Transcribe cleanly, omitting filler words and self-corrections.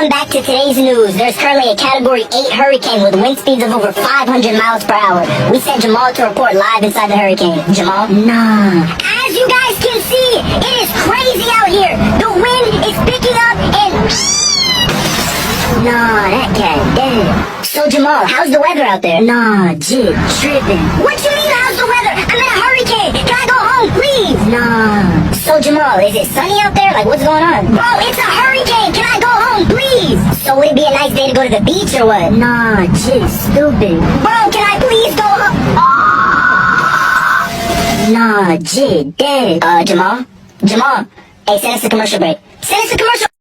Welcome back to today's news. There's currently a Category 8 hurricane with wind speeds of over 500 miles per hour. We sent Jamal to report live inside the hurricane. Jamal? Nah. As you guys can see, it is crazy out here. The wind is picking up and... Nah, that cat dead. So Jamal, how's the weather out there? Nah, jit, tripping. What you mean how's the weather? I'm in a hurricane. Can I go home, please? Nah. So Jamal, is it sunny out there? Like what's going on? Bro, it's a hurricane. Can I go home, please? So would it be a nice day to go to the beach or what? Nah, jit, stupid. Bro, can I please go home? Nah, jit, dead. Jamal? Jamal? Hey, send us a commercial break. Send us a commercial